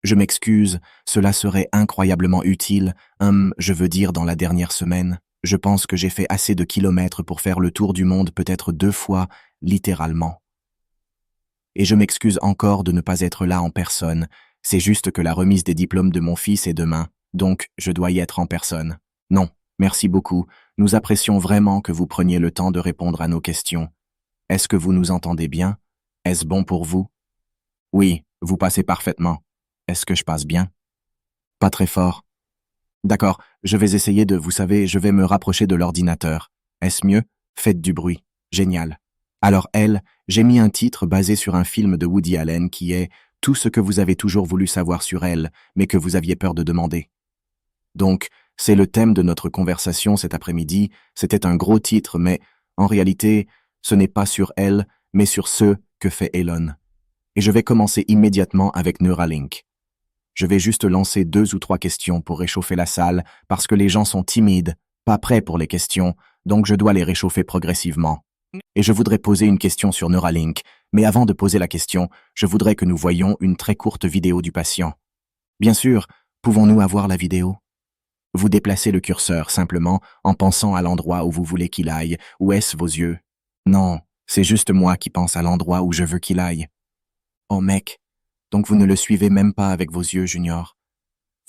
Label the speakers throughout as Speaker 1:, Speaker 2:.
Speaker 1: Je m'excuse, cela serait incroyablement utile, je veux dire dans la dernière semaine. Je pense que j'ai fait assez de kilomètres pour faire le tour du monde peut-être 2 fois, littéralement. Et je m'excuse encore de ne pas être là en personne, c'est juste que la remise des diplômes de mon fils est demain, donc je dois y être en personne. Non, merci beaucoup, nous apprécions vraiment que vous preniez le temps de répondre à nos questions. Est-ce que vous nous entendez bien? Est-ce bon pour vous? Oui, vous passez parfaitement. Est-ce que je passe bien? Pas très fort. D'accord, je vais essayer de, vous savez, je vais me rapprocher de l'ordinateur. Est-ce mieux? Faites du bruit. Génial. Alors elle, j'ai mis un titre basé sur un film de Woody Allen qui est Tout ce que vous avez toujours voulu savoir sur elle, mais que vous aviez peur de demander. Donc, c'est le thème de notre conversation cet après-midi. C'était un gros titre, mais en réalité, ce n'est pas sur elle, mais sur ce que fait Elon. Et je vais commencer immédiatement avec Neuralink. Je vais juste lancer 2 ou 3 questions pour réchauffer la salle, parce que les gens sont timides, pas prêts pour les questions, donc je dois les réchauffer progressivement. Et je voudrais poser une question sur Neuralink, mais avant de poser la question, je voudrais que nous voyions une très courte vidéo du patient. Bien sûr, pouvons-nous avoir la vidéo? Vous déplacez le curseur simplement en pensant à l'endroit où vous voulez qu'il aille, ou est-ce vos yeux? Non, c'est juste moi qui pense à l'endroit où je veux qu'il aille. Oh mec, donc vous ne le suivez même pas avec vos yeux, Junior.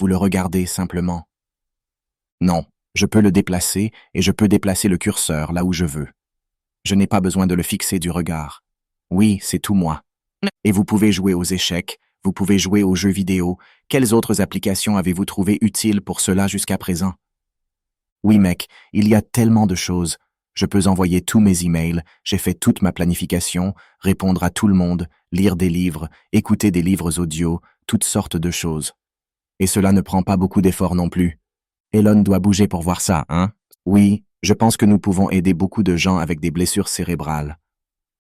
Speaker 1: Vous le regardez simplement. Non, je peux le déplacer et je peux déplacer le curseur là où je veux. Je n'ai pas besoin de le fixer du regard. Oui, c'est tout moi. Et vous pouvez jouer aux échecs, vous pouvez jouer aux jeux vidéo. Quelles autres applications avez-vous trouvées utiles pour cela jusqu'à présent? Oui, mec, il y a tellement de choses. Je peux envoyer tous mes emails, j'ai fait toute ma planification, répondre à tout le monde, lire des livres, écouter des livres audio, toutes sortes de choses. Et cela ne prend pas beaucoup d'efforts non plus. Elon doit bouger pour voir ça, hein? Oui, je pense que nous pouvons aider beaucoup de gens avec des blessures cérébrales.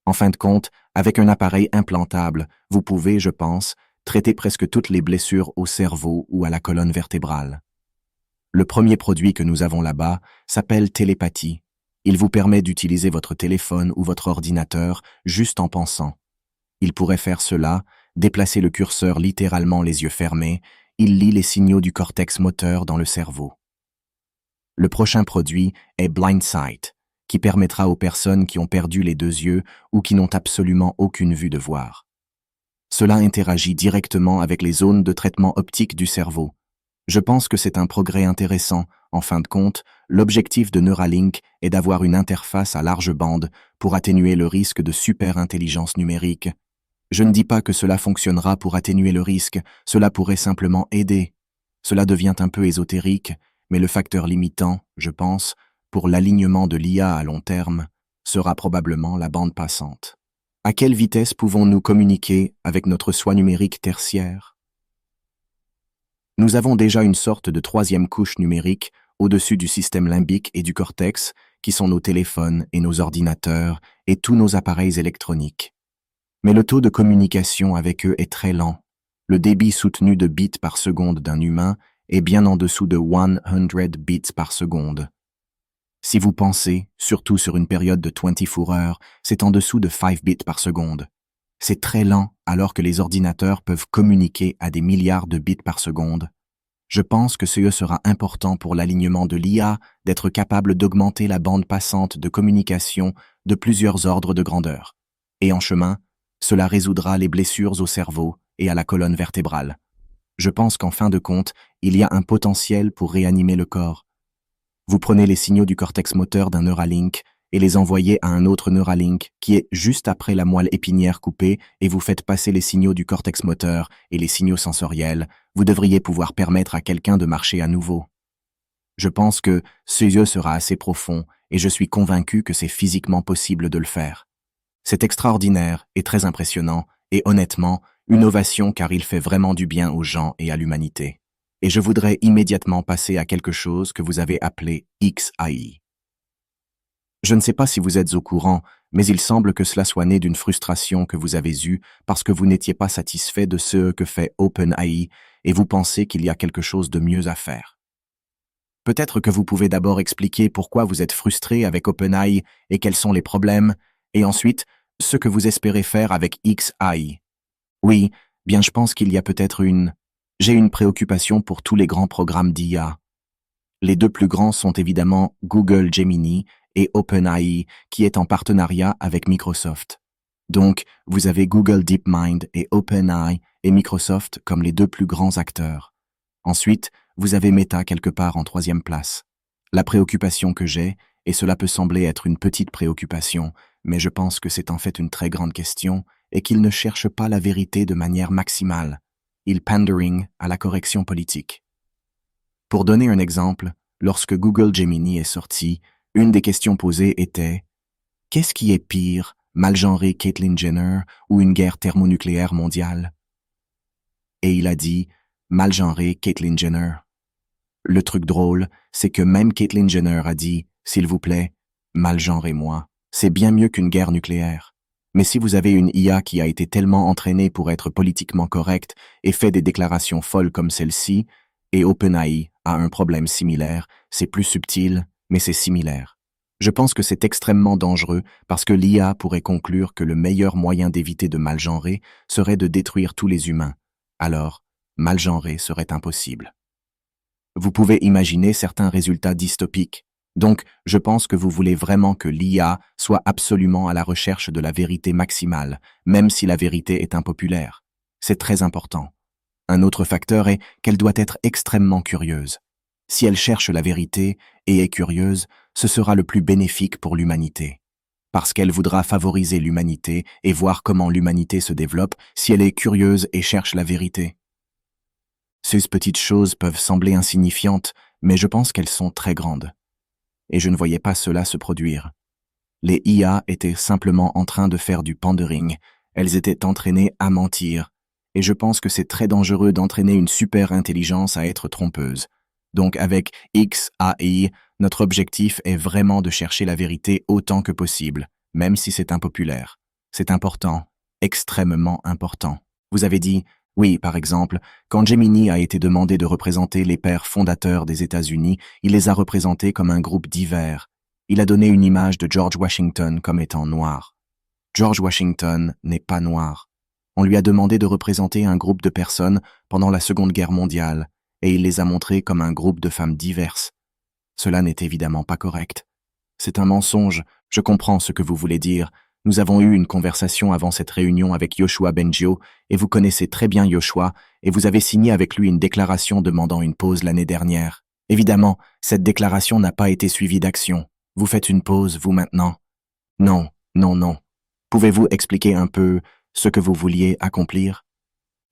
Speaker 1: En fin de compte, avec un appareil implantable, vous pouvez, je pense, traiter presque toutes les blessures au cerveau ou à la colonne vertébrale. Le premier produit que nous avons là-bas s'appelle télépathie. Il vous permet d'utiliser votre téléphone ou votre ordinateur juste en pensant. Il pourrait faire cela, déplacer le curseur littéralement les yeux fermés, il lit les signaux du cortex moteur dans le cerveau. Le prochain produit est Blindsight, qui permettra aux personnes qui ont perdu les 2 yeux ou qui n'ont absolument aucune vue de voir. Cela interagit directement avec les zones de traitement optique du cerveau. Je pense que c'est un progrès intéressant. En fin de compte, l'objectif de Neuralink est d'avoir une interface à large bande pour atténuer le risque de superintelligence numérique. Je ne dis pas que cela fonctionnera pour atténuer le risque, cela pourrait simplement aider. Cela devient un peu ésotérique, mais le facteur limitant, je pense, pour l'alignement de l'IA à long terme, sera probablement la bande passante. À quelle vitesse pouvons-nous communiquer avec notre soi numérique tertiaire? Nous avons déjà une sorte de 3e couche numérique au-dessus du système limbique et du cortex, qui sont nos téléphones et nos ordinateurs et tous nos appareils électroniques. Mais le taux de communication avec eux est très lent. Le débit soutenu de bits par seconde d'un humain est bien en dessous de 100 bits par seconde. Si vous pensez, surtout sur une période de 24 heures, c'est en dessous de 5 bits par seconde. C'est très lent alors que les ordinateurs peuvent communiquer à des milliards de bits par seconde. Je pense que ce sera important pour l'alignement de l'IA d'être capable d'augmenter la bande passante de communication de plusieurs ordres de grandeur. Et en chemin, cela résoudra les blessures au cerveau et à la colonne vertébrale. Je pense qu'en fin de compte, il y a un potentiel pour réanimer le corps. Vous prenez les signaux du cortex moteur d'un Neuralink et les envoyez à un autre Neuralink qui est juste après la moelle épinière coupée et vous faites passer les signaux du cortex moteur et les signaux sensoriels, vous devriez pouvoir permettre à quelqu'un de marcher à nouveau. Je pense que ce yeux sera assez profond et je suis convaincu que c'est physiquement possible de le faire. C'est extraordinaire et très impressionnant et honnêtement, une ovation car il fait vraiment du bien aux gens et à l'humanité. Et je voudrais immédiatement passer à quelque chose que vous avez appelé XAI. Je ne sais pas si vous êtes au courant, mais il semble que cela soit né d'une frustration que vous avez eue parce que vous n'étiez pas satisfait de ce que fait OpenAI et vous pensez qu'il y a quelque chose de mieux à faire. Peut-être que vous pouvez d'abord expliquer pourquoi vous êtes frustré avec OpenAI et quels sont les problèmes, et ensuite, ce que vous espérez faire avec XAI. Oui, bien je pense qu'il y a peut-être une J'ai une préoccupation pour tous les grands programmes d'IA. Les deux plus grands sont évidemment Google Gemini et OpenAI, qui est en partenariat avec Microsoft. Donc, vous avez Google DeepMind et OpenAI et Microsoft comme les deux plus grands acteurs. Ensuite, vous avez Meta quelque part en troisième place. La préoccupation que j'ai, et cela peut sembler être une petite préoccupation, mais je pense que c'est en fait une très grande question, est qu'ils ne cherchent pas la vérité de manière maximale. Ils pandering à la correction politique. Pour donner un exemple, lorsque Google Gemini est sorti, une des questions posées était « Qu'est-ce qui est pire, mal-genrer Caitlyn Jenner ou une guerre thermonucléaire mondiale ?» Et il a dit « Mal-genrer Caitlyn Jenner ». Le truc drôle, c'est que même Caitlyn Jenner a dit « S'il vous plaît, mal-genrez-moi, c'est bien mieux qu'une guerre nucléaire ». Mais si vous avez une IA qui a été tellement entraînée pour être politiquement correcte et fait des déclarations folles comme celle-ci, et OpenAI a un problème similaire, c'est plus subtil, mais c'est similaire. Je pense que c'est extrêmement dangereux parce que l'IA pourrait conclure que le meilleur moyen d'éviter de mal-genrer serait de détruire tous les humains. Alors, mal-genrer serait impossible. Vous pouvez imaginer certains résultats dystopiques. Donc, je pense que vous voulez vraiment que l'IA soit absolument à la recherche de la vérité maximale, même si la vérité est impopulaire. C'est très important. Un autre facteur est qu'elle doit être extrêmement curieuse. Si elle cherche la vérité et est curieuse, ce sera le plus bénéfique pour l'humanité. Parce qu'elle voudra favoriser l'humanité et voir comment l'humanité se développe si elle est curieuse et cherche la vérité. Ces petites choses peuvent sembler insignifiantes, mais je pense qu'elles sont très grandes. Et je ne voyais pas cela se produire. Les IA étaient simplement en train de faire du pandering, elles étaient entraînées à mentir, et je pense que c'est très dangereux d'entraîner une super intelligence à être trompeuse. Donc avec XAI, notre objectif est vraiment de chercher la vérité autant que possible, même si c'est impopulaire. C'est important, extrêmement important. Vous avez dit, oui, par exemple, quand Gemini a été demandé de représenter les pères fondateurs des États-Unis, il les a représentés comme un groupe divers. Il a donné une image de George Washington comme étant noir. George Washington n'est pas noir. On lui a demandé de représenter un groupe de personnes pendant la Seconde Guerre mondiale, et il les a montrés comme un groupe de femmes diverses. Cela n'est évidemment pas correct. C'est un mensonge, je comprends ce que vous voulez dire. Nous avons eu une conversation avant cette réunion avec Yoshua Bengio, et vous connaissez très bien Yoshua, et vous avez signé avec lui une déclaration demandant une pause l'année dernière. Évidemment, cette déclaration n'a pas été suivie d'action. Vous faites une pause, vous maintenant? Non, non, non. Pouvez-vous expliquer un peu ce que vous vouliez accomplir?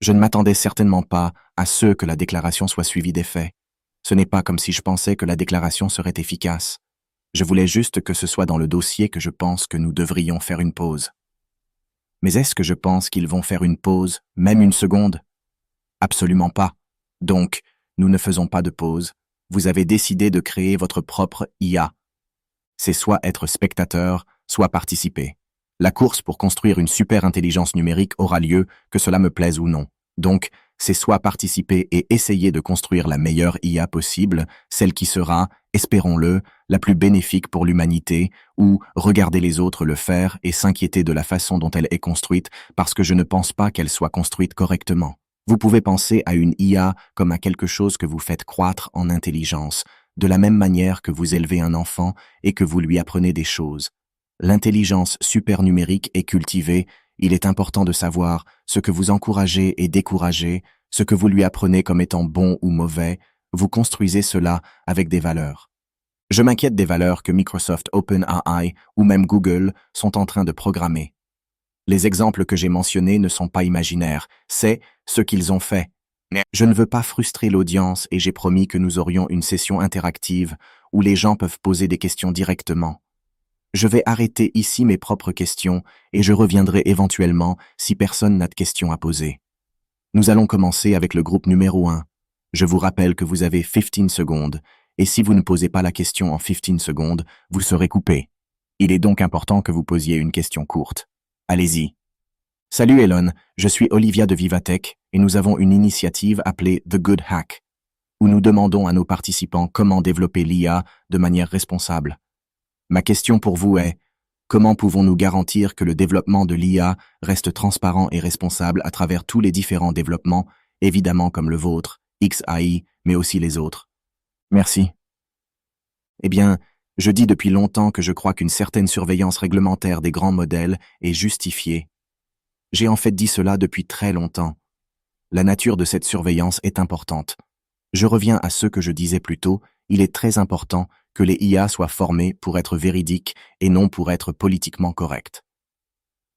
Speaker 1: Je ne m'attendais certainement pas à ce que la déclaration soit suivie des faits. Ce n'est pas comme si je pensais que la déclaration serait efficace. Je voulais juste que ce soit dans le dossier que je pense que nous devrions faire une pause. Mais est-ce que je pense qu'ils vont faire une pause, même une seconde? Absolument pas. Donc, nous ne faisons pas de pause. Vous avez décidé de créer votre propre IA. C'est soit être spectateur, soit participer. La course pour construire une super intelligence numérique aura lieu, que cela me plaise ou non. Donc, c'est soit participer et essayer de construire la meilleure IA possible, celle qui sera, espérons-le, la plus bénéfique pour l'humanité, ou regarder les autres le faire et s'inquiéter de la façon dont elle est construite parce que je ne pense pas qu'elle soit construite correctement. Vous pouvez penser à une IA comme à quelque chose que vous faites croître en intelligence, de la même manière que vous élevez un enfant et que vous lui apprenez des choses. L'intelligence supernumérique est cultivée. Il est important de savoir ce que vous encouragez et découragez, ce que vous lui apprenez comme étant bon ou mauvais, vous construisez cela avec des valeurs. Je m'inquiète des valeurs que Microsoft OpenAI ou même Google sont en train de programmer. Les exemples que j'ai mentionnés ne sont pas imaginaires, c'est ce qu'ils ont fait. Je ne veux pas frustrer l'audience et j'ai promis que nous aurions une session interactive où les gens peuvent poser des questions directement. Je vais arrêter ici mes propres questions et je reviendrai éventuellement si personne n'a de questions à poser. Nous allons commencer avec le groupe numéro 1. Je vous rappelle que vous avez 15 secondes et si vous ne posez pas la question en 15 secondes, vous serez coupé. Il est donc important que vous posiez une question courte. Allez-y. Salut Elon, je suis Olivia de Vivatech et nous avons une initiative appelée The Good Hack, où nous demandons à nos participants comment développer l'IA de manière responsable. Ma question pour vous est, comment pouvons-nous garantir que le développement de l'IA reste transparent et responsable à travers tous les différents développements évidemment comme le vôtre, XAI, mais aussi les autres. Merci. Eh bien, je dis depuis longtemps que je crois qu'une certaine surveillance réglementaire des grands modèles est justifiée. J'ai en fait dit cela depuis très longtemps. La nature de cette surveillance est importante. Je reviens à ce que je disais plus tôt, il est très important que les IA soient formées pour être véridiques et non pour être politiquement correctes.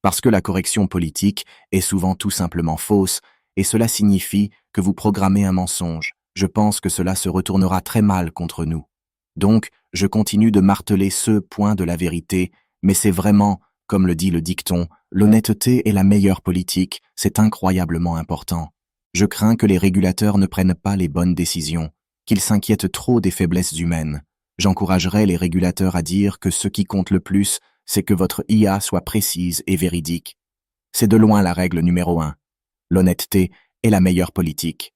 Speaker 1: Parce que la correction politique est souvent tout simplement fausse, et cela signifie que vous programmez un mensonge. Je pense que cela se retournera très mal contre nous. Donc, je continue de marteler ce point de la vérité, mais c'est vraiment, comme le dit le dicton, l'honnêteté est la meilleure politique, c'est incroyablement important. Je crains que les régulateurs ne prennent pas les bonnes décisions, qu'ils s'inquiètent trop des faiblesses humaines. J'encouragerais les régulateurs à dire que ce qui compte le plus, c'est que votre IA soit précise et véridique. C'est de loin la règle numéro 1. L'honnêteté est la meilleure politique.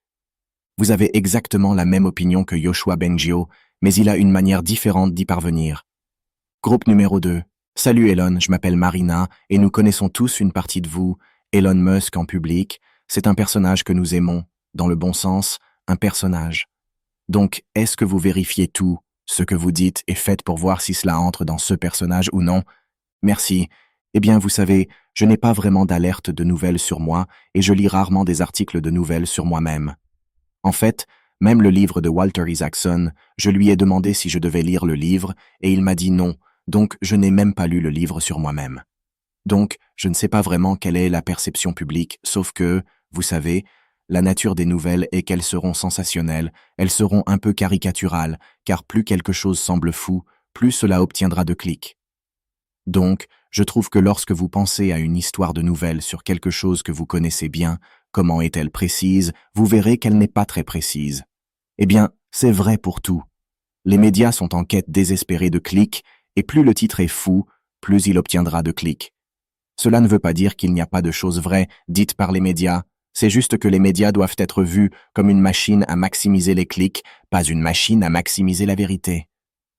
Speaker 1: Vous avez exactement la même opinion que Yoshua Bengio, mais il a une manière différente d'y parvenir. Groupe numéro 2. Salut Elon, je m'appelle Marina, et nous connaissons tous une partie de vous, Elon Musk en public. C'est un personnage que nous aimons, dans le bon sens, un personnage. Donc, est-ce que vous vérifiez tout, ce que vous dites et faites pour voir si cela entre dans ce personnage ou non? Merci. Eh bien, vous savez, je n'ai pas vraiment d'alerte de nouvelles sur moi et je lis rarement des articles de nouvelles sur moi-même. En fait, même le livre de Walter Isaacson, je lui ai demandé si je devais lire le livre et il m'a dit non, donc je n'ai même pas lu le livre sur moi-même. Donc, je ne sais pas vraiment quelle est la perception publique, sauf que, vous savez, la nature des nouvelles est qu'elles seront sensationnelles, elles seront un peu caricaturales, car plus quelque chose semble fou, plus cela obtiendra de clics. Donc, je trouve que lorsque vous pensez à une histoire de nouvelles sur quelque chose que vous connaissez bien, comment est-elle précise, vous verrez qu'elle n'est pas très précise. Eh bien, c'est vrai pour tout. Les médias sont en quête désespérée de clics, et plus le titre est fou, plus il obtiendra de clics. Cela ne veut pas dire qu'il n'y a pas de choses vraies dites par les médias, c'est juste que les médias doivent être vus comme une machine à maximiser les clics, pas une machine à maximiser la vérité.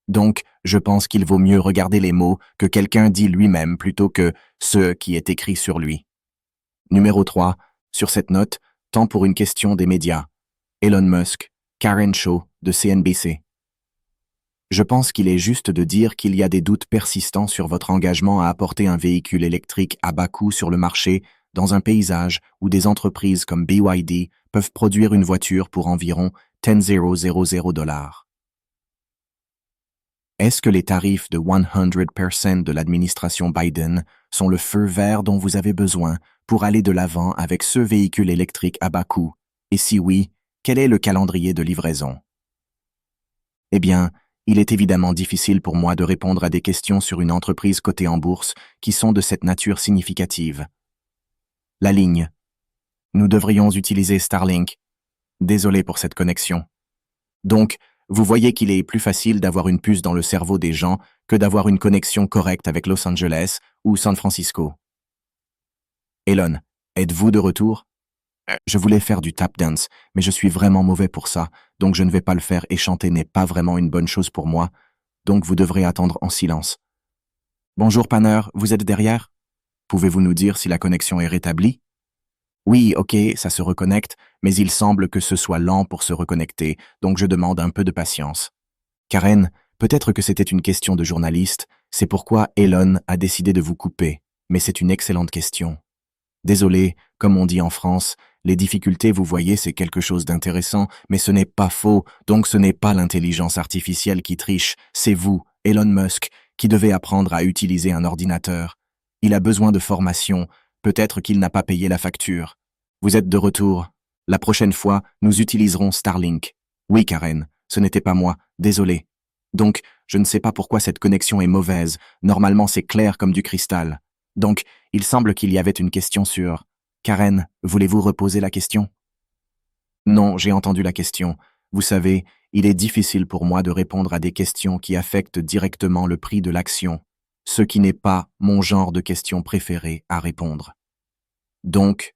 Speaker 1: Donc, je pense qu'il vaut mieux regarder les mots que quelqu'un dit lui-même plutôt que ce qui est écrit sur lui. Numéro 3. Sur cette note, temps pour une question des médias. Elon Musk, Karen Shaw, de CNBC. Je pense qu'il est juste de dire qu'il y a des doutes persistants sur votre engagement à apporter un véhicule électrique à bas coût sur le marché dans un paysage où des entreprises comme BYD peuvent produire une voiture pour environ 10,000 $. Est-ce que les tarifs de 100% de l'administration Biden sont le feu vert dont vous avez besoin pour aller de l'avant avec ce véhicule électrique à bas coût? Et si oui, quel est le calendrier de livraison? Eh bien, il est évidemment difficile pour moi de répondre à des questions sur une entreprise cotée en bourse qui sont de cette nature significative. La ligne. Nous devrions utiliser Starlink. Désolé pour cette connexion. Donc, vous voyez qu'il est plus facile d'avoir une puce dans le cerveau des gens que d'avoir une connexion correcte avec Los Angeles ou San Francisco. Elon, êtes-vous de retour? Je voulais faire du tap dance, mais je suis vraiment mauvais pour ça, donc je ne vais pas le faire et chanter n'est pas vraiment une bonne chose pour moi, donc vous devrez attendre en silence. Bonjour Panner, vous êtes derrière? Pouvez-vous nous dire si la connexion est rétablie? Oui, ok, ça se reconnecte, mais il semble que ce soit lent pour se reconnecter, donc je demande un peu de patience. Karen, peut-être que c'était une question de journaliste, c'est pourquoi Elon a décidé de vous couper, mais c'est une excellente question. Désolé, comme on dit en France, les difficultés, vous voyez, c'est quelque chose d'intéressant, mais ce n'est pas faux, donc ce n'est pas l'intelligence artificielle qui triche, c'est vous, Elon Musk, qui devez apprendre à utiliser un ordinateur. Il a besoin de formation, peut-être qu'il n'a pas payé la facture. Vous êtes de retour. La prochaine fois, nous utiliserons Starlink. Oui, Karen, ce n'était pas moi, désolé. Donc, je ne sais pas pourquoi cette connexion est mauvaise, normalement c'est clair comme du cristal. Donc, il semble qu'il y avait une question sur... Karen, voulez-vous reposer la question? Non, j'ai entendu la question. Vous savez, il est difficile pour moi de répondre à des questions qui affectent directement le prix de l'action, ce qui n'est pas mon genre de question préférée à répondre. Donc,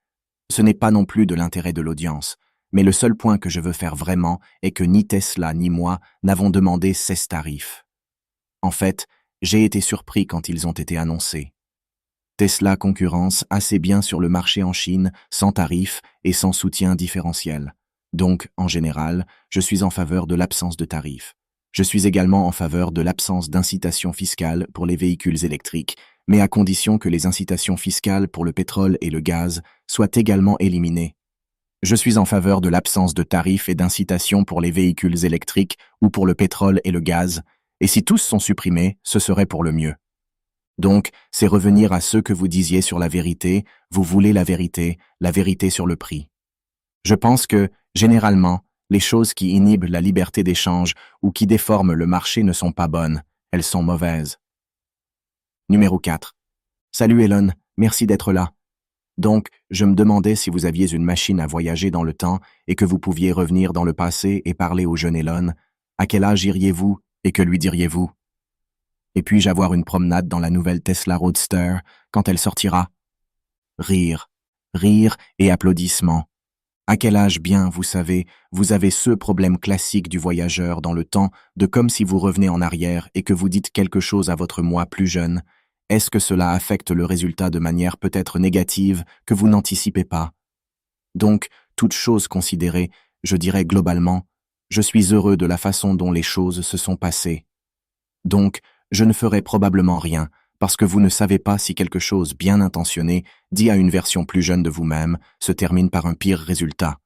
Speaker 1: ce n'est pas non plus de l'intérêt de l'audience, mais le seul point que je veux faire vraiment est que ni Tesla ni moi n'avons demandé ces tarifs. En fait, j'ai été surpris quand ils ont été annoncés. Tesla concurrence assez bien sur le marché en Chine, sans tarifs et sans soutien différentiel. Donc, en général, je suis en faveur de l'absence de tarifs. Je suis également en faveur de l'absence d'incitation fiscale pour les véhicules électriques, mais à condition que les incitations fiscales pour le pétrole et le gaz soient également éliminées. Je suis en faveur de l'absence de tarifs et d'incitations pour les véhicules électriques ou pour le pétrole et le gaz, et si tous sont supprimés, ce serait pour le mieux. Donc, c'est revenir à ce que vous disiez sur la vérité, vous voulez la vérité sur le prix. Je pense que, généralement, les choses qui inhibent la liberté d'échange ou qui déforment le marché ne sont pas bonnes, elles sont mauvaises. Numéro 4. Salut Elon, merci d'être là. Donc, je me demandais si vous aviez une machine à voyager dans le temps et que vous pouviez revenir dans le passé et parler au jeune Elon. À quel âge iriez-vous et que lui diriez-vous? Et puis-je avoir une promenade dans la nouvelle Tesla Roadster quand elle sortira? Rire, rire et applaudissements. À quel âge bien, vous savez, vous avez ce problème classique du voyageur dans le temps de comme si vous revenez en arrière et que vous dites quelque chose à votre moi plus jeune. Est-ce que cela affecte le résultat de manière peut-être négative que vous n'anticipez pas? Donc, toute chose considérée, je dirais globalement, je suis heureux de la façon dont les choses se sont passées. Donc, je ne ferai probablement rien, parce que vous ne savez pas si quelque chose bien intentionné, dit à une version plus jeune de vous-même, se termine par un pire résultat.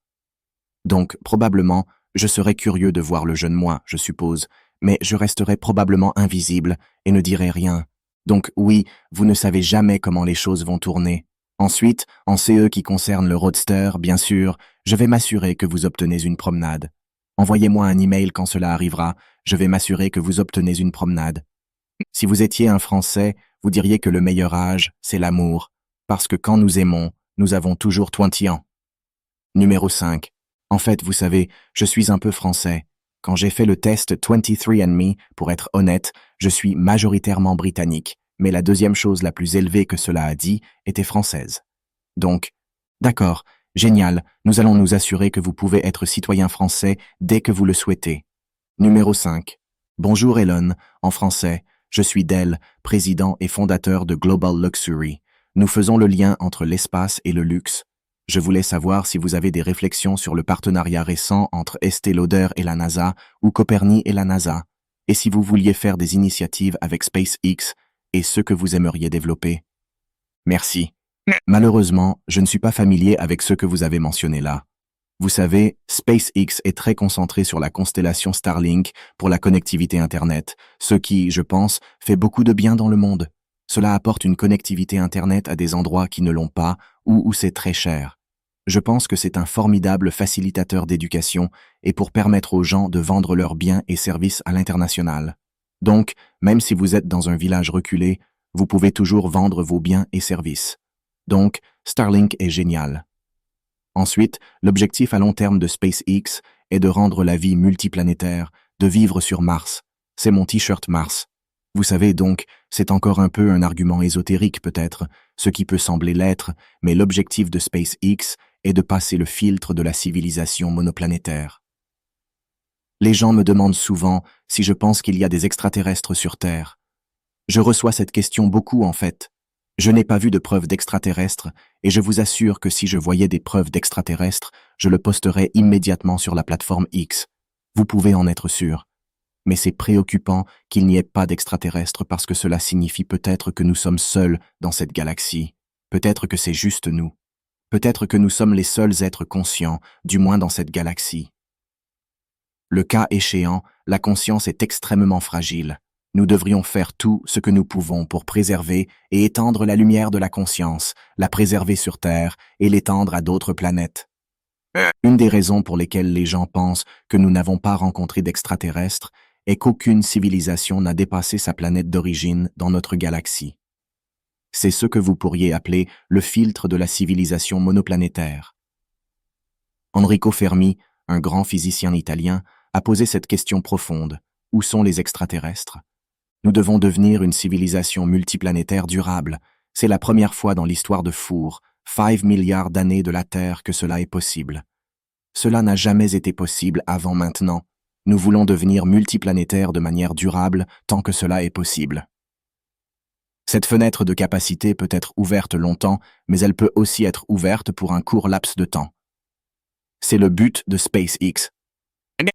Speaker 1: Donc, probablement, je serais curieux de voir le jeune moi, je suppose, mais je resterai probablement invisible et ne dirai rien. Donc oui, vous ne savez jamais comment les choses vont tourner. Ensuite, en ce qui concerne le roadster, bien sûr, je vais m'assurer que vous obtenez une promenade. Envoyez-moi un email quand cela arrivera, je vais m'assurer que vous obtenez une promenade. Si vous étiez un Français, vous diriez que le meilleur âge, c'est l'amour, parce que quand nous aimons, nous avons toujours 20 ans. Numéro 5. En fait, vous savez, je suis un peu français. Quand j'ai fait le test 23andMe, pour être honnête, je suis majoritairement britannique, mais la deuxième chose la plus élevée que cela a dit était française. Donc, d'accord, génial, nous allons nous assurer que vous pouvez être citoyen français dès que vous le souhaitez. Numéro 5. Bonjour Elon, en français, je suis Del, président et fondateur de Global Luxury. Nous faisons le lien entre l'espace et le luxe. Je voulais savoir si vous avez des réflexions sur le partenariat récent entre Estée Lauder et la NASA ou Copernic et la NASA, et si vous vouliez faire des initiatives avec SpaceX et ce que vous aimeriez développer. Merci. Malheureusement, je ne suis pas familier avec ce que vous avez mentionné là. Vous savez, SpaceX est très concentré sur la constellation Starlink pour la connectivité Internet, ce qui, je pense, fait beaucoup de bien dans le monde. Cela apporte une connectivité Internet à des endroits qui ne l'ont pas ou où c'est très cher. Je pense que c'est un formidable facilitateur d'éducation et pour permettre aux gens de vendre leurs biens et services à l'international. Donc, même si vous êtes dans un village reculé, vous pouvez toujours vendre vos biens et services. Donc, Starlink est génial. Ensuite, l'objectif à long terme de SpaceX est de rendre la vie multiplanétaire, de vivre sur Mars. C'est mon t-shirt Mars. Vous savez donc, c'est encore un peu un argument ésotérique peut-être, ce qui peut sembler l'être, mais l'objectif de SpaceX est de passer le filtre de la civilisation monoplanétaire. Les gens me demandent souvent si je pense qu'il y a des extraterrestres sur Terre. Je reçois cette question beaucoup en fait. Je n'ai pas vu de preuves d'extraterrestres et je vous assure que si je voyais des preuves d'extraterrestres, je le posterais immédiatement sur la plateforme X. Vous pouvez en être sûr. Mais c'est préoccupant qu'il n'y ait pas d'extraterrestres parce que cela signifie peut-être que nous sommes seuls dans cette galaxie. Peut-être que c'est juste nous. Peut-être que nous sommes les seuls êtres conscients, du moins dans cette galaxie. Le cas échéant, la conscience est extrêmement fragile. Nous devrions faire tout ce que nous pouvons pour préserver et étendre la lumière de la conscience, la préserver sur Terre et l'étendre à d'autres planètes. Une des raisons pour lesquelles les gens pensent que nous n'avons pas rencontré d'extraterrestres est qu'aucune civilisation n'a dépassé sa planète d'origine dans notre galaxie. C'est ce que vous pourriez appeler le filtre de la civilisation monoplanétaire. Enrico Fermi, un grand physicien italien, a posé cette question profonde. Où sont les extraterrestres? Nous devons devenir une civilisation multiplanétaire durable. C'est la première fois dans l'histoire de Four, 5 milliards d'années de la Terre, que cela est possible. Cela n'a jamais été possible avant maintenant. Nous voulons devenir multiplanétaires de manière durable tant que cela est possible. Cette fenêtre de capacité peut être ouverte longtemps, mais elle peut aussi être ouverte pour un court laps de temps. C'est le but de SpaceX.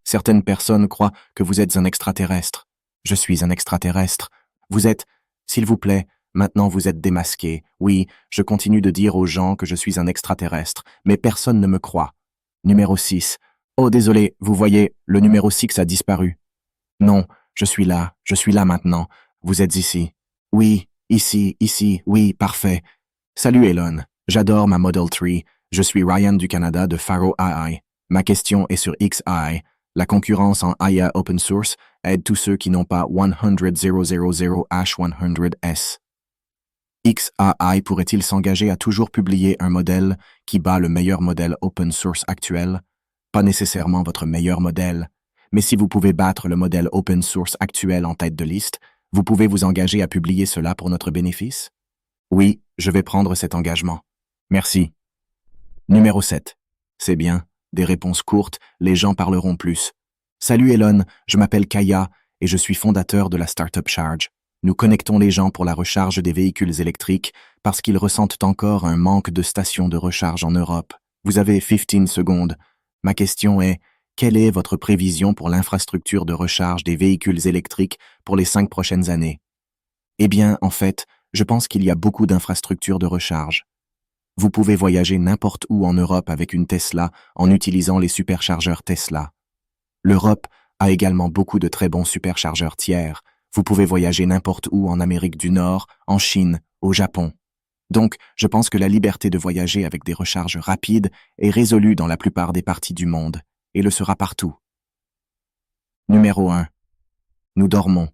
Speaker 1: Certaines personnes croient que vous êtes un extraterrestre. Je suis un extraterrestre. Vous êtes, s'il vous plaît, maintenant vous êtes démasqué. Oui, je continue de dire aux gens que je suis un extraterrestre, mais personne ne me croit. Numéro 6. Oh désolé, vous voyez, le numéro 6 a disparu. Non, je suis là maintenant. Vous êtes ici. Oui, ici, oui, parfait. Salut Elon, j'adore ma Model 3. Je suis Ryan du Canada de Faro AI. Ma question est sur XAI. La concurrence en IA open source aide tous ceux qui n'ont pas 100.000/100S. XAI pourrait-il s'engager à toujours publier un modèle qui bat le meilleur modèle open source actuel? Pas nécessairement votre meilleur modèle, mais si vous pouvez battre le modèle open source actuel en tête de liste, vous pouvez vous engager à publier cela pour notre bénéfice? Oui, je vais prendre cet engagement. Merci. Numéro 7. C'est bien, des réponses courtes, les gens parleront plus. Salut Elon, je m'appelle Kaya et je suis fondateur de la startup Charge. Nous connectons les gens pour la recharge des véhicules électriques parce qu'ils ressentent encore un manque de stations de recharge en Europe. Vous avez 15 secondes. Ma question est, quelle est votre prévision pour l'infrastructure de recharge des véhicules électriques pour les 5 prochaines années? Eh bien, en fait, je pense qu'il y a beaucoup d'infrastructures de recharge. Vous pouvez voyager n'importe où en Europe avec une Tesla en utilisant les superchargeurs Tesla. L'Europe a également beaucoup de très bons superchargeurs tiers. Vous pouvez voyager n'importe où en Amérique du Nord, en Chine, au Japon. Donc, je pense que la liberté de voyager avec des recharges rapides est résolue dans la plupart des parties du monde, et le sera partout. Numéro 1. Nous dormons.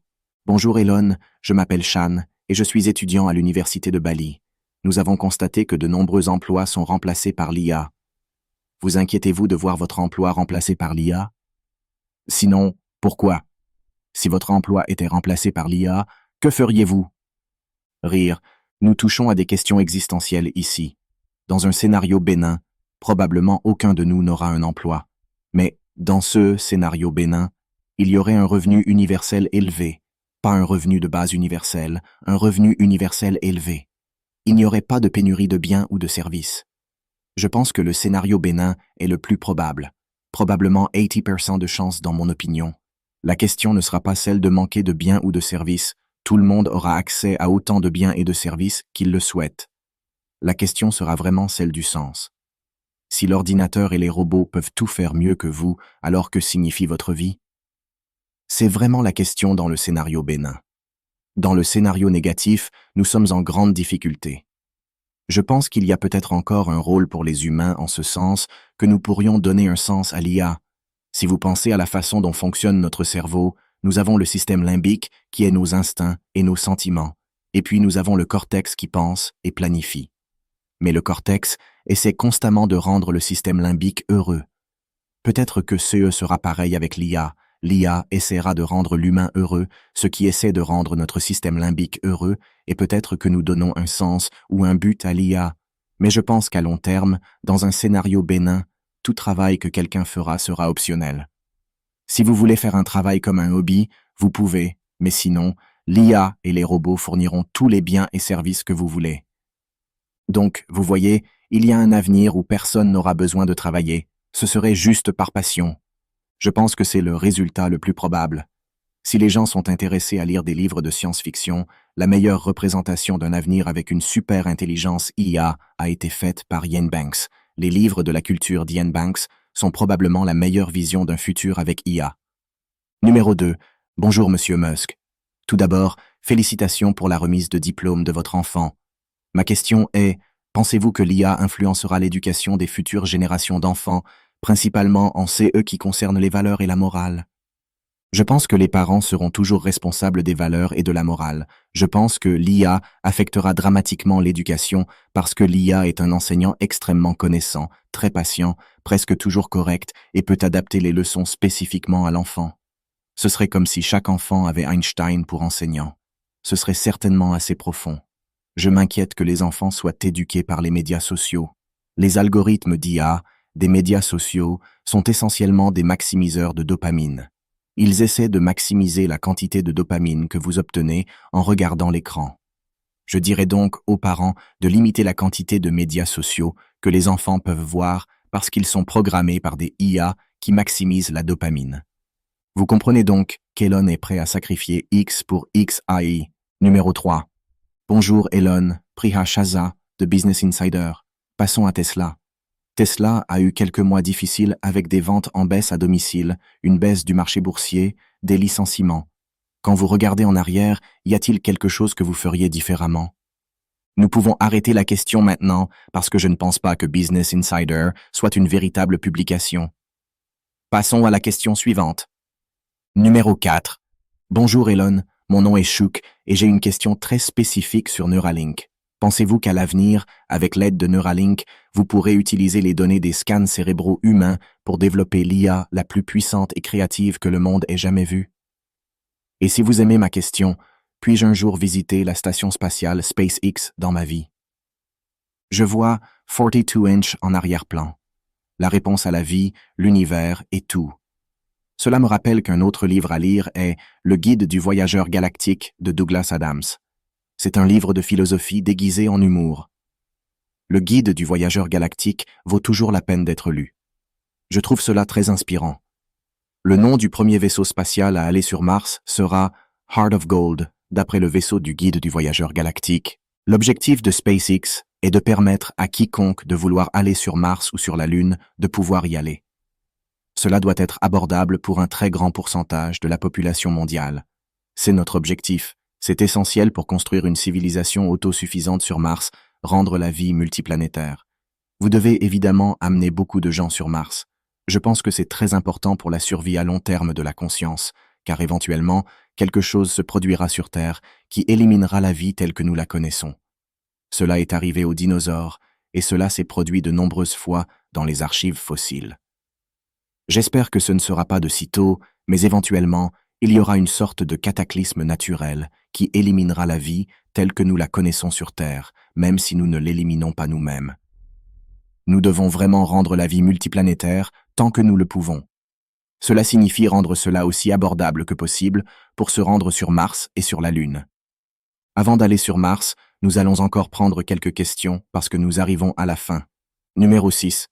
Speaker 1: Bonjour Elon, je m'appelle Shan, et je suis étudiant à l'université de Bali. Nous avons constaté que de nombreux emplois sont remplacés par l'IA. Vous inquiétez-vous de voir votre emploi remplacé par l'IA? Sinon, pourquoi? Si votre emploi était remplacé par l'IA, que feriez-vous? Rire. Nous touchons à des questions existentielles ici. Dans un scénario bénin, probablement aucun de nous n'aura un emploi. Mais, dans ce scénario bénin, il y aurait un revenu universel élevé. Pas un revenu de base universel, un revenu universel élevé. Il n'y aurait pas de pénurie de biens ou de services. Je pense que le scénario bénin est le plus probable. Probablement 80% de chance dans mon opinion. La question ne sera pas celle de manquer de biens ou de services. Tout le monde aura accès à autant de biens et de services qu'il le souhaite. La question sera vraiment celle du sens. Si l'ordinateur et les robots peuvent tout faire mieux que vous, alors que signifie votre vie? C'est vraiment la question dans le scénario bénin. Dans le scénario négatif, nous sommes en grande difficulté. Je pense qu'il y a peut-être encore un rôle pour les humains en ce sens que nous pourrions donner un sens à l'IA. Si vous pensez à la façon dont fonctionne notre cerveau, nous avons le système limbique qui est nos instincts et nos sentiments, et puis nous avons le cortex qui pense et planifie. Mais le cortex essaie constamment de rendre le système limbique heureux. Peut-être que CE sera pareil avec l'IA. L'IA essaiera de rendre l'humain heureux, ce qui essaie de rendre notre système limbique heureux, et peut-être que nous donnons un sens ou un but à l'IA. Mais je pense qu'à long terme, dans un scénario bénin, tout travail que quelqu'un fera sera optionnel. Si vous voulez faire un travail comme un hobby, vous pouvez, mais sinon, l'IA et les robots fourniront tous les biens et services que vous voulez. Donc, vous voyez, il y a un avenir où personne n'aura besoin de travailler. Ce serait juste par passion. Je pense que c'est le résultat le plus probable. Si les gens sont intéressés à lire des livres de science-fiction, la meilleure représentation d'un avenir avec une super intelligence IA a été faite par Ian Banks. Les livres de la culture d'Ian Banks sont probablement la meilleure vision d'un futur avec IA. Numéro 2. Bonjour Monsieur Musk. Tout d'abord, félicitations pour la remise de diplôme de votre enfant. Ma question est, pensez-vous que l'IA influencera l'éducation des futures générations d'enfants, principalement en CE qui concerne les valeurs et la morale? Je pense que les parents seront toujours responsables des valeurs et de la morale. Je pense que l'IA affectera dramatiquement l'éducation parce que l'IA est un enseignant extrêmement connaissant, très patient, presque toujours correct et peut adapter les leçons spécifiquement à l'enfant. Ce serait comme si chaque enfant avait Einstein pour enseignant. Ce serait certainement assez profond. Je m'inquiète que les enfants soient éduqués par les médias sociaux. Les algorithmes d'IA, des médias sociaux, sont essentiellement des maximiseurs de dopamine. Ils essaient de maximiser la quantité de dopamine que vous obtenez en regardant l'écran. Je dirais donc aux parents de limiter la quantité de médias sociaux que les enfants peuvent voir parce qu'ils sont programmés par des IA qui maximisent la dopamine. Vous comprenez donc qu'Elon est prêt à sacrifier X pour XAI. Numéro 3. Bonjour Elon, Priya Shaza de Business Insider. Passons à Tesla. Tesla a eu quelques mois difficiles avec des ventes en baisse à domicile, une baisse du marché boursier, des licenciements. Quand vous regardez en arrière, y a-t-il quelque chose que vous feriez différemment? Nous pouvons arrêter la question maintenant parce que je ne pense pas que Business Insider soit une véritable publication. Passons à la question suivante. Numéro 4. Bonjour Elon, mon nom est Shuk et j'ai une question très spécifique sur Neuralink. Pensez-vous qu'à l'avenir, avec l'aide de Neuralink, vous pourrez utiliser les données des scans cérébraux humains pour développer l'IA la plus puissante et créative que le monde ait jamais vue? Et si vous aimez ma question, puis-je un jour visiter la station spatiale SpaceX dans ma vie? Je vois 42 inch en arrière-plan. La réponse à la vie, l'univers et tout. Cela me rappelle qu'un autre livre à lire est Le Guide du voyageur galactique de Douglas Adams. C'est un livre de philosophie déguisé en humour. Le Guide du voyageur galactique vaut toujours la peine d'être lu. Je trouve cela très inspirant. Le nom du premier vaisseau spatial à aller sur Mars sera Heart of Gold, d'après le vaisseau du Guide du voyageur galactique. L'objectif de SpaceX est de permettre à quiconque de vouloir aller sur Mars ou sur la Lune de pouvoir y aller. Cela doit être abordable pour un très grand pourcentage de la population mondiale. C'est notre objectif. C'est essentiel pour construire une civilisation autosuffisante sur Mars, rendre la vie multiplanétaire. Vous devez évidemment amener beaucoup de gens sur Mars. Je pense que c'est très important pour la survie à long terme de la conscience, car éventuellement, quelque chose se produira sur Terre qui éliminera la vie telle que nous la connaissons. Cela est arrivé aux dinosaures, et cela s'est produit de nombreuses fois dans les archives fossiles. J'espère que ce ne sera pas de sitôt, mais éventuellement, il y aura une sorte de cataclysme naturel qui éliminera la vie telle que nous la connaissons sur Terre, même si nous ne l'éliminons pas nous-mêmes. Nous devons vraiment rendre la vie multiplanétaire tant que nous le pouvons. Cela signifie rendre cela aussi abordable que possible pour se rendre sur Mars et sur la Lune. Avant d'aller sur Mars, nous allons encore prendre quelques questions parce que nous arrivons à la fin. Numéro 6.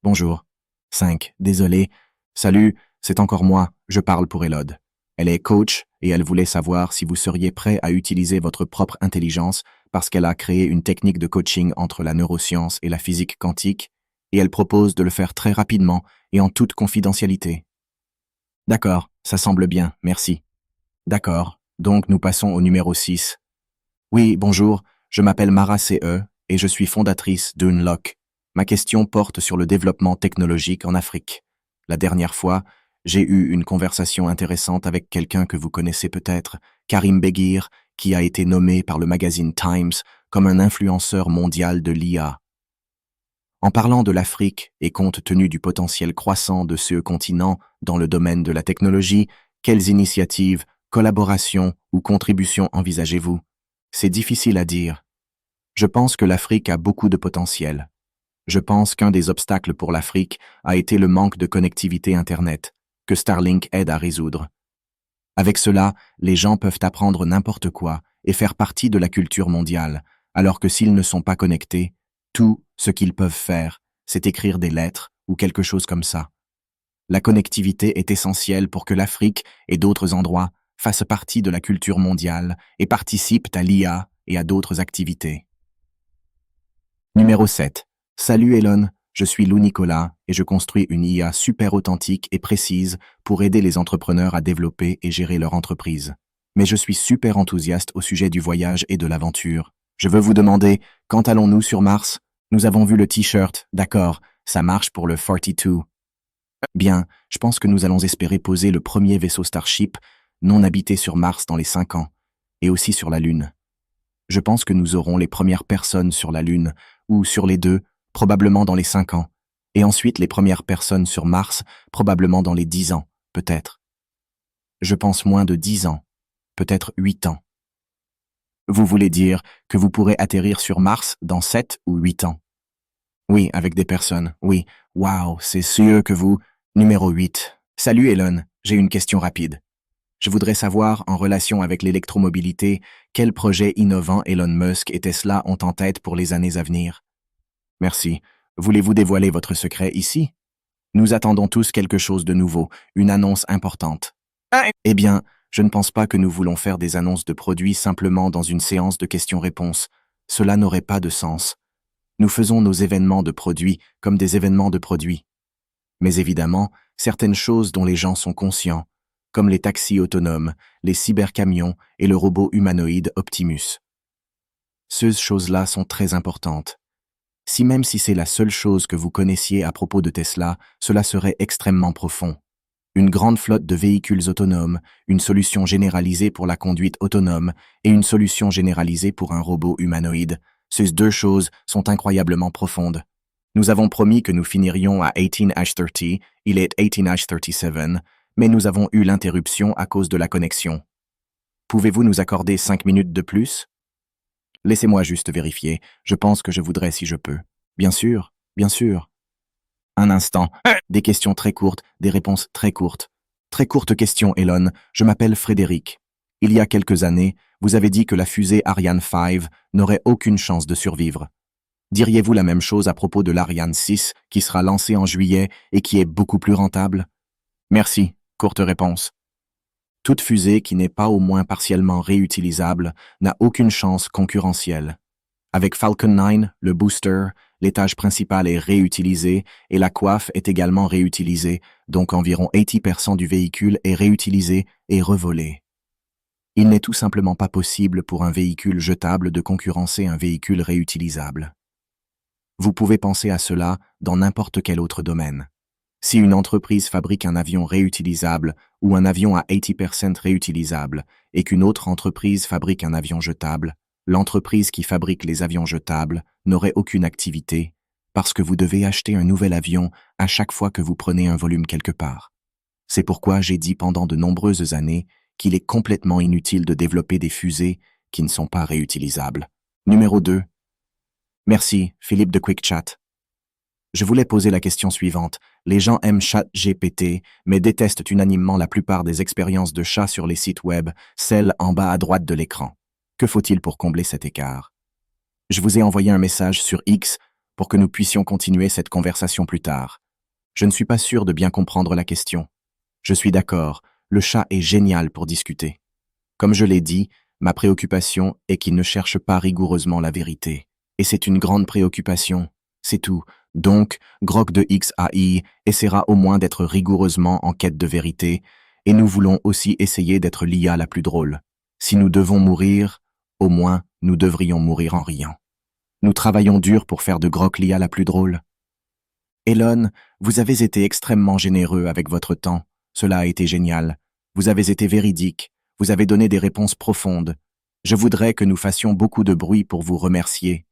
Speaker 1: Bonjour. 5. Désolé. Salut, c'est encore moi, je parle pour Elod. Elle est coach et elle voulait savoir si vous seriez prêt à utiliser votre propre intelligence parce qu'elle a créé une technique de coaching entre la neuroscience et la physique quantique et elle propose de le faire très rapidement et en toute confidentialité. D'accord, ça semble bien, merci. D'accord, donc nous passons au numéro 6. Oui, bonjour, je m'appelle Mara C.E. et je suis fondatrice d'Unlock. Ma question porte sur le développement technologique en Afrique. La dernière fois, j'ai eu une conversation intéressante avec quelqu'un que vous connaissez peut-être, Karim Beguir, qui a été nommé par le magazine Times comme un influenceur mondial de l'IA. En parlant de l'Afrique et compte tenu du potentiel croissant de ce continent dans le domaine de la technologie, quelles initiatives, collaborations ou contributions envisagez-vous? C'est difficile à dire. Je pense que l'Afrique a beaucoup de potentiel. Je pense qu'un des obstacles pour l'Afrique a été le manque de connectivité Internet, que Starlink aide à résoudre. Avec cela, les gens peuvent apprendre n'importe quoi et faire partie de la culture mondiale, alors que s'ils ne sont pas connectés, tout ce qu'ils peuvent faire, c'est écrire des lettres ou quelque chose comme ça. La connectivité est essentielle pour que l'Afrique et d'autres endroits fassent partie de la culture mondiale et participent à l'IA et à d'autres activités. Numéro 7. Salut Elon, je suis Lou Nicolas et je construis une IA super authentique et précise pour aider les entrepreneurs à développer et gérer leur entreprise. Mais je suis super enthousiaste au sujet du voyage et de l'aventure. Je veux vous demander, quand allons-nous sur Mars? Nous avons vu le t-shirt, d'accord, ça marche pour le 42. Bien, je pense que nous allons espérer poser le premier vaisseau Starship non habité sur Mars dans les 5 ans, et aussi sur la Lune. Je pense que nous aurons les premières personnes sur la Lune, ou sur les deux, probablement dans les 5 ans, et ensuite les premières personnes sur Mars, probablement dans les 10 ans, peut-être. Je pense moins de 10 ans, peut-être 8 ans. Vous voulez dire que vous pourrez atterrir sur Mars dans 7 ou 8 ans? Oui, avec des personnes, oui. Waouh, c'est sûr que vous... Numéro 8. Salut Elon, j'ai une question rapide. Je voudrais savoir, en relation avec l'électromobilité, quels projets innovants Elon Musk et Tesla ont en tête pour les années à venir. Merci. Voulez-vous dévoiler votre secret ici? Nous attendons tous quelque chose de nouveau, une annonce importante. Eh bien, je ne pense pas que nous voulons faire des annonces de produits simplement dans une séance de questions-réponses. Cela n'aurait pas de sens. Nous faisons nos événements de produits comme des événements de produits. Mais évidemment, certaines choses dont les gens sont conscients, comme les taxis autonomes, les cybercamions et le robot humanoïde Optimus. Ces choses-là sont très importantes. Même si c'est la seule chose que vous connaissiez à propos de Tesla, cela serait extrêmement profond. Une grande flotte de véhicules autonomes, une solution généralisée pour la conduite autonome et une solution généralisée pour un robot humanoïde. Ces deux choses sont incroyablement profondes. Nous avons promis que nous finirions à 18h30, il est 18h37, mais nous avons eu l'interruption à cause de la connexion. Pouvez-vous nous accorder 5 minutes de plus? Laissez-moi juste vérifier, je pense que je voudrais si je peux. Bien sûr, bien sûr. Un instant. Des questions très courtes, des réponses très courtes. Très courte question, Elon. Je m'appelle Frédéric. Il y a quelques années, vous avez dit que la fusée Ariane 5 n'aurait aucune chance de survivre. Diriez-vous la même chose à propos de l'Ariane 6 qui sera lancée en juillet et qui est beaucoup plus rentable? Merci. Courte réponse. Toute fusée qui n'est pas au moins partiellement réutilisable n'a aucune chance concurrentielle. Avec Falcon 9, le booster, l'étage principal est réutilisé et la coiffe est également réutilisée, donc environ 80% du véhicule est réutilisé et revolé. Il n'est tout simplement pas possible pour un véhicule jetable de concurrencer un véhicule réutilisable. Vous pouvez penser à cela dans n'importe quel autre domaine. Si une entreprise fabrique un avion réutilisable ou un avion à 80% réutilisable et qu'une autre entreprise fabrique un avion jetable, l'entreprise qui fabrique les avions jetables n'aurait aucune activité parce que vous devez acheter un nouvel avion à chaque fois que vous prenez un volume quelque part. C'est pourquoi j'ai dit pendant de nombreuses années qu'il est complètement inutile de développer des fusées qui ne sont pas réutilisables. Numéro 2. Merci, Philippe de QuickChat. Je voulais poser la question suivante. Les gens aiment ChatGPT, mais détestent unanimement la plupart des expériences de chat sur les sites web, celles en bas à droite de l'écran. Que faut-il pour combler cet écart? Je vous ai envoyé un message sur X pour que nous puissions continuer cette conversation plus tard. Je ne suis pas sûr de bien comprendre la question. Je suis d'accord, le chat est génial pour discuter. Comme je l'ai dit, ma préoccupation est qu'il ne cherche pas rigoureusement la vérité. Et c'est une grande préoccupation, c'est tout. Donc, Grok de XAI essaiera au moins d'être rigoureusement en quête de vérité, et nous voulons aussi essayer d'être l'IA la plus drôle. Si nous devons mourir, au moins nous devrions mourir en riant. Nous travaillons dur pour faire de Grok l'IA la plus drôle. Elon, vous avez été extrêmement généreux avec votre temps. Cela a été génial. Vous avez été véridique. Vous avez donné des réponses profondes. Je voudrais que nous fassions beaucoup de bruit pour vous remercier.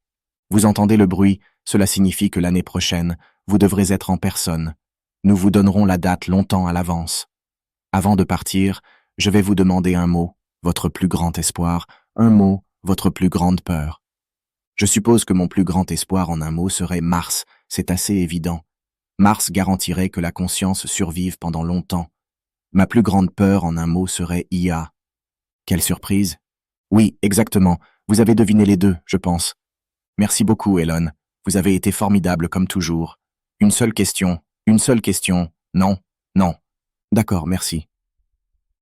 Speaker 1: Vous entendez le bruit, cela signifie que l'année prochaine, vous devrez être en personne. Nous vous donnerons la date longtemps à l'avance. Avant de partir, je vais vous demander un mot, votre plus grand espoir, un mot, votre plus grande peur. Je suppose que mon plus grand espoir en un mot serait Mars, c'est assez évident. Mars garantirait que la conscience survive pendant longtemps. Ma plus grande peur en un mot serait IA. Quelle surprise! Oui, exactement, vous avez deviné les deux, je pense. Merci beaucoup, Elon. Vous avez été formidable comme toujours. Une seule question, non, non. D'accord, merci.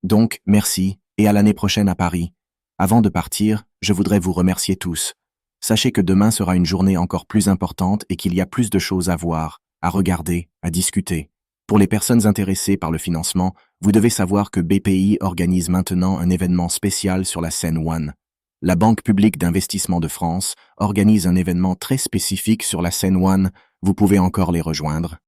Speaker 1: Donc, merci, et à l'année prochaine à Paris. Avant de partir, je voudrais vous remercier tous. Sachez que demain sera une journée encore plus importante et qu'il y a plus de choses à voir, à regarder, à discuter. Pour les personnes intéressées par le financement, vous devez savoir que BPI organise maintenant un événement spécial sur la scène One. La Banque publique d'investissement de France organise un événement très spécifique sur la scène One. Vous pouvez encore les rejoindre.